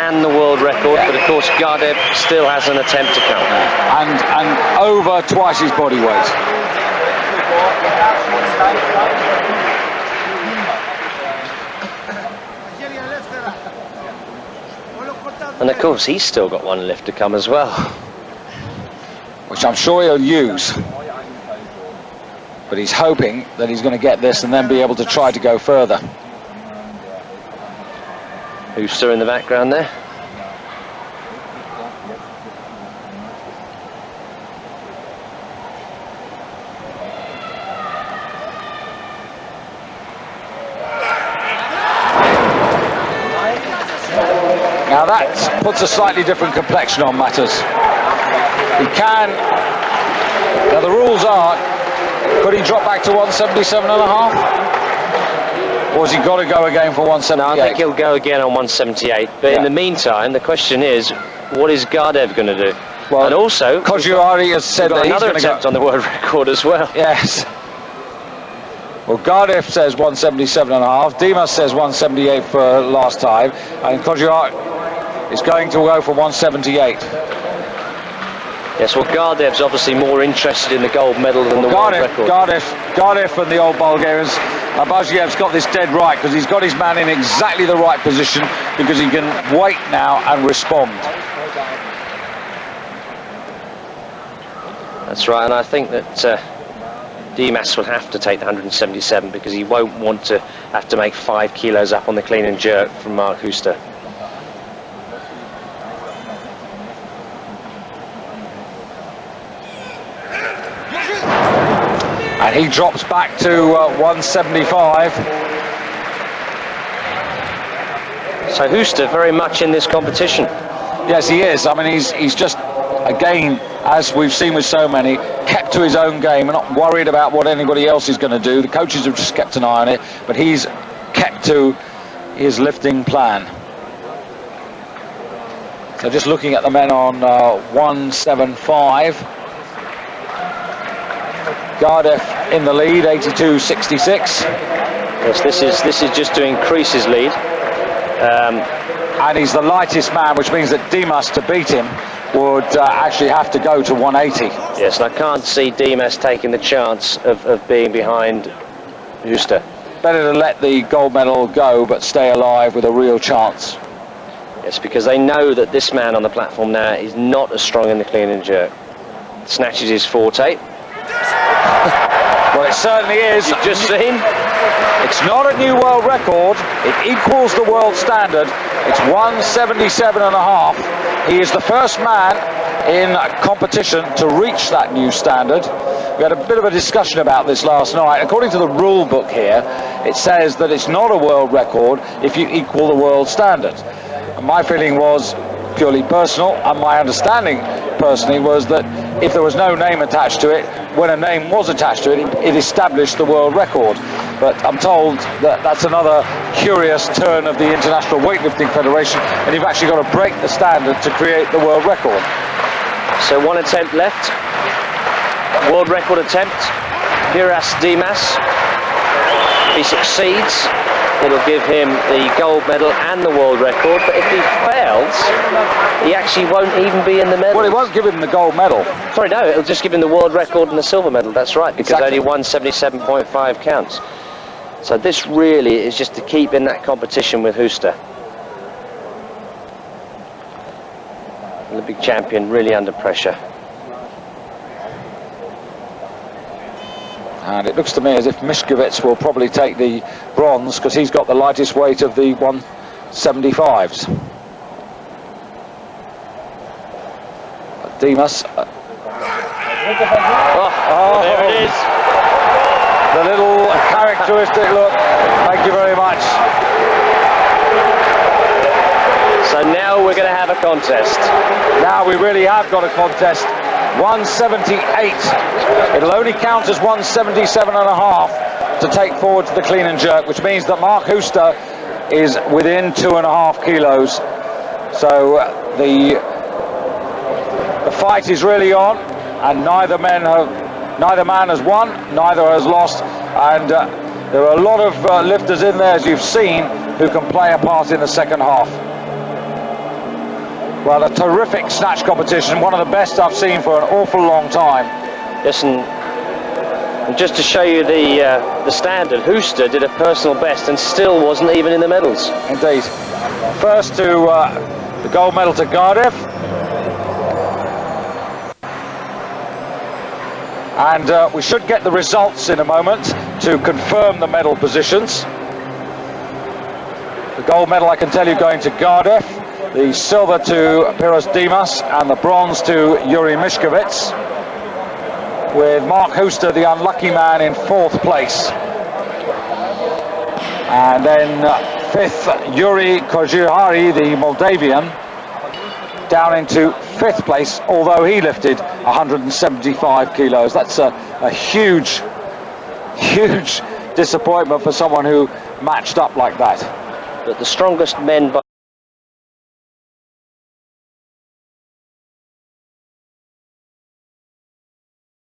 and the world record, but of course Gardev still has an attempt to come. And over twice his body weight. And of course he's still got one lift to come as well, which I'm sure he'll use. But he's hoping that he's going to get this and then be able to try to go further. Who's still in the background there? Now that puts a slightly different complexion on matters. He can, now the rules are, could he drop back to 177 and a half? Or has he got to go again for 178? No, I think he'll go again on 178. But in the meantime, the question is, what is Gardev going to do? Well, and also, Kojiari has said that he's another going to attempt on the world record as well. Yes. Well, Gardev says 177 and a half. Dimas says 178 for last time, and Kojiari is going to go for 178. Yes, well, Gardev's obviously more interested in the gold medal than the world record. Gardev and the old Bulgarians. Abazhiev's got this dead right because he's got his man in exactly the right position because he can wait now and respond. That's right, and I think that Dimas will have to take the 177 because he won't want to have to make 5 kilos up on the clean and jerk from Mark Huster. And he drops back to 175. So Huster very much in this competition. Yes, he is. I mean, he's just, again, as we've seen with so many, kept to his own game and not worried about what anybody else is going to do. The coaches have just kept an eye on it, but he's kept to his lifting plan. So just looking at the men on 175. Gardev in the lead, 82.66. Yes, this is just to increase his lead. And he's the lightest man, which means that Dimas, to beat him, would actually have to go to 180. Yes, and I can't see Dimas taking the chance of being behind Huster. Better to let the gold medal go, but stay alive with a real chance. Yes, because they know that this man on the platform now is not as strong in the clean and jerk. Snatch is his forte. Well, it certainly is. You've just seen. It's not a new world record. It equals the world standard. It's 177 and a half. He is the first man in competition to reach that new standard. We had a bit of a discussion about this last night. According to the rule book here, it says that it's not a world record if you equal the world standard. And my feeling was purely personal, and my understanding personally was that if there was no name attached to it, when a name was attached to it, it established the world record. But I'm told that that's another curious turn of the International Weightlifting Federation, and you've actually got to break the standard to create the world record. So one attempt left. World record attempt. Pyros Dimas. If he succeeds, it'll give him the gold medal and the world record, but if he fails, he actually won't even be in the medal. Well, it won't give him the gold medal. Sorry, no, it'll just give him the world record and the silver medal, that's right, because only 177.5 counts. So this really is just to keep in that competition with Huster. Olympic champion really under pressure. And it looks to me as if Mishkovitz will probably take the bronze because he's got the lightest weight of the 175s. Dimas. There it is. The little characteristic look. Thank you very much. So now we're going to have a contest. Now we really have got a contest. 178. It'll only count as 177 and a half to take forward to the clean and jerk, which means that Mark Huster is within 2.5 kilos. So the fight is really on, and neither man has won, neither has lost, and there are a lot of lifters in there, as you've seen, who can play a part in the second half. Well, a terrific snatch competition, one of the best I've seen for an awful long time. Yes, and just to show you the standard, Hooster did a personal best and still wasn't even in the medals. Indeed. First to the gold medal to Gardev. And we should get the results in a moment to confirm the medal positions. The gold medal, I can tell you, going to Gardev, the silver to Pyros Dimas, and the bronze to Yuri Mishkovits, with Mark Hooster, the unlucky man, in 4th place. And then 5th, Yuri Kojuhari, the Moldavian, down into 5th place, although he lifted 175 kilos. That's a huge, huge disappointment for someone who matched up like that. But the strongest men by